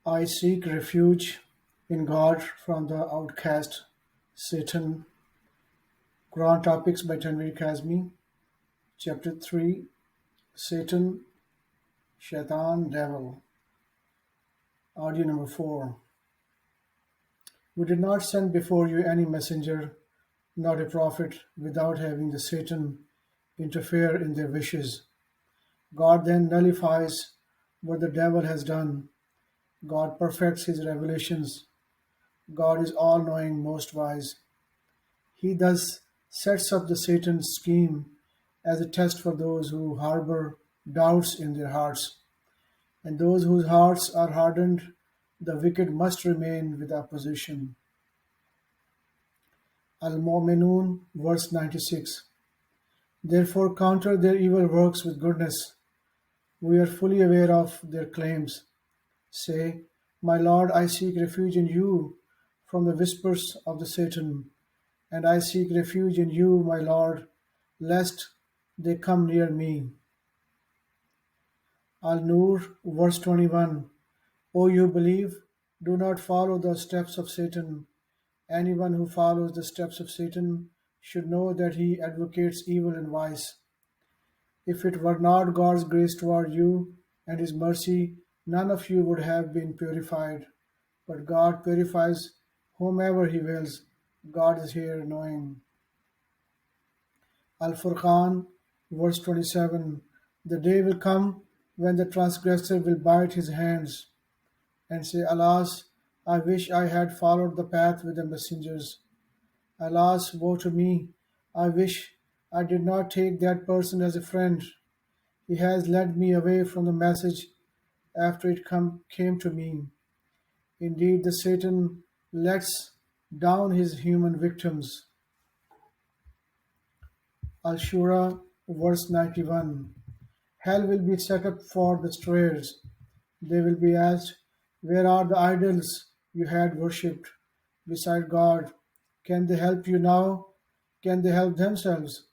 I seek refuge in God from the outcast, Satan. Quran Topics by Tanvir Kazmi. Chapter 3 Satan, Shaitan, Devil. Audio number 4. We did not send before you any messenger, not a prophet, without having the Satan interfere in their wishes. God then nullifies what the devil has done. God perfects his revelations. God is all knowing, most wise. He thus sets up the Satan's scheme as a test for those who harbor doubts in their hearts, and those whose hearts are hardened, the wicked must remain with opposition. Al-Mu'minun, verse 96. Therefore counter their evil works with goodness. We are fully aware of their claims. Say, My Lord, I seek refuge in you from the whispers of the Satan, and I seek refuge in you, my Lord, lest they come near me. Al-Nur, verse 21. O you believe, do not follow the steps of Satan. Anyone who follows the steps of Satan should know that he advocates evil and vice. If it were not God's grace toward you and his mercy, none of you would have been purified. But God purifies whomever he wills. God is here knowing. Al-Furqan, verse 27. The day will come when the transgressor will bite his hands and say, Alas, I wish I had followed the path with the messengers. Alas, woe to me! I wish I did not take that person as a friend. He has led me away from the message after it came to me. Indeed, the Satan lets down his human victims. Al-Shura, verse 91. Hell will be set up for the strayers. They will be asked, Where are the idols you had worshipped beside God? Can they help you now? Can they help themselves?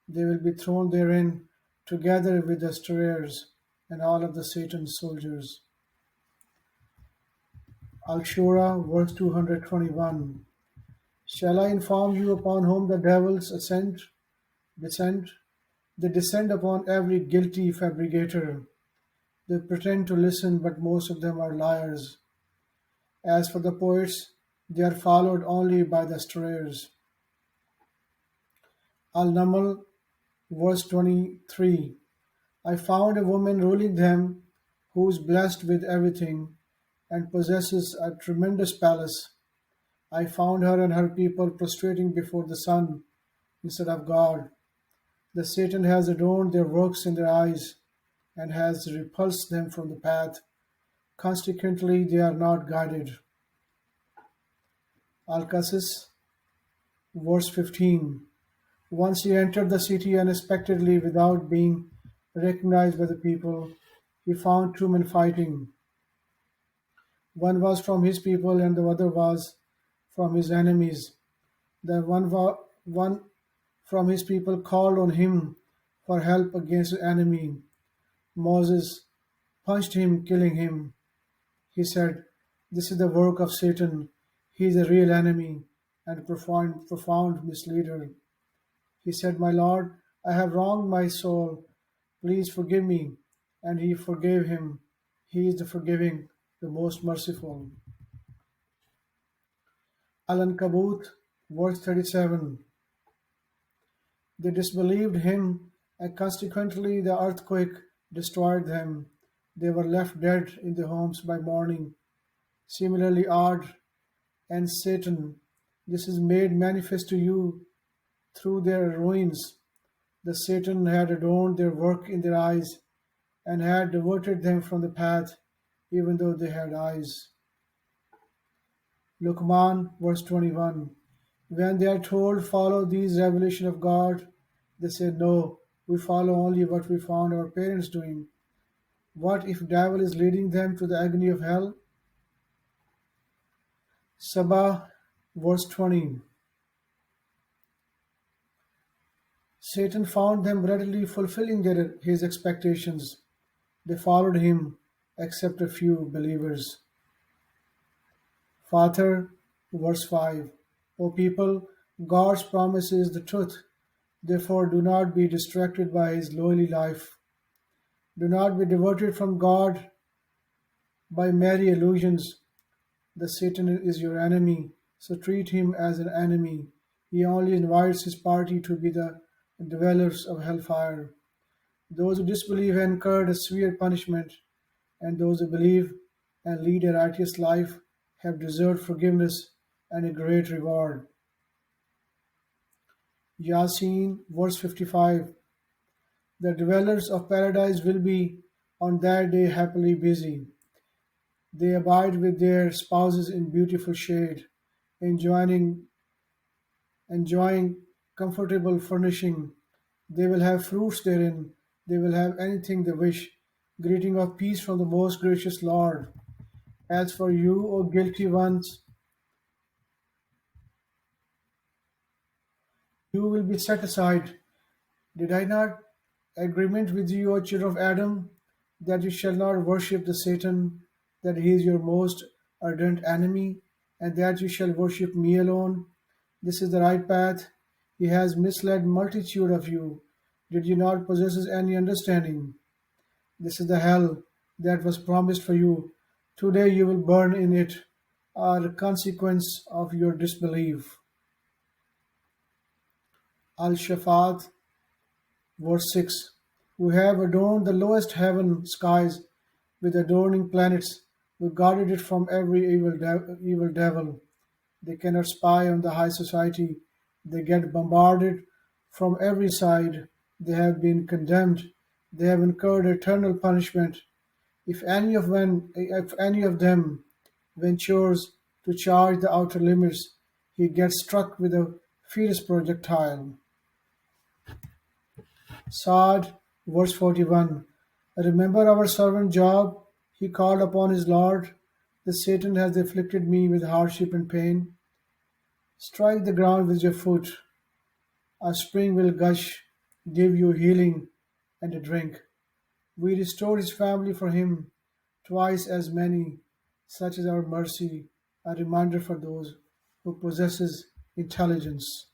They will be thrown therein together with the strayers and all of the Satan's soldiers. Al-Shura, verse 221. Shall I inform you upon whom the devils descend? They descend upon every guilty fabricator. They pretend to listen, but most of them are liars. As for the poets, they are followed only by the strayers. Al-Naml, verse 23. I found a woman ruling them who is blessed with everything and possesses a tremendous palace. I found her and her people prostrating before the sun instead of God. The Satan has adorned their works in their eyes and has repulsed them from the path. Consequently, they are not guided. Al-Qasas, verse 15. Once he entered the city unexpectedly without being recognized by the people, he found two men fighting. One was from his people and the other was from his enemies. The one from his people called on him for help against the enemy. Moses punched him, killing him. He said, This is the work of Satan. He is a real enemy and a profound misleader. He said, My Lord, I have wronged my soul. Please forgive me. And he forgave him. He is the forgiving, the most merciful. Al-Ankabut, verse 37. They disbelieved him, and consequently the earthquake destroyed them. They were left dead in their homes by morning. Similarly, Ad and Satan, this is made manifest to you through their ruins. The Satan had adorned their work in their eyes and had diverted them from the path, even though they had eyes. Luqman, verse 21. When they are told, follow these revelation of God, they say, No, we follow only what we found our parents doing. What if devil is leading them to the agony of hell? Sabah, verse 20. Satan found them readily fulfilling his expectations. They followed him, except a few believers. Father, verse 5. O people, God's promise is the truth. Therefore, do not be distracted by his lowly life. Do not be diverted from God by merry illusions. The Satan is your enemy, so treat him as an enemy. He only invites his party to be the dwellers of hellfire. Those who disbelieve incurred a severe punishment, and those who believe and lead a righteous life have deserved forgiveness and a great reward. Yasin, verse 55. The dwellers of paradise will be on that day happily busy. They abide with their spouses in beautiful shade, enjoying enjoying comfortable furnishing. They will have fruits therein. They will have anything they wish. Greeting of peace from the most gracious Lord. As for you, O guilty ones, you will be set aside. Did I not agreement with you, O children of Adam, that you shall not worship the Satan, that he is your most ardent enemy, and that you shall worship me alone? This is the right path. He has misled multitude of you. Did you not possess any understanding? This is the hell that was promised for you. Today you will burn in it, are a consequence of your disbelief. Al-Shafat, verse 6. Who have adorned the lowest heaven skies with adorning planets, who guarded it from every evil devil. They cannot spy on the high society. They get bombarded from every side. They have been condemned. They have incurred eternal punishment. If any of them ventures to charge the outer limits, he gets struck with a fierce projectile. Sa'd, verse 41. Remember our servant Job. He called upon his Lord. The Satan has afflicted me with hardship and pain. Strike the ground with your foot. A spring will gush, give you healing and a drink. We restored his family for him, twice as many. Such is our mercy, a reminder for those who possesses intelligence.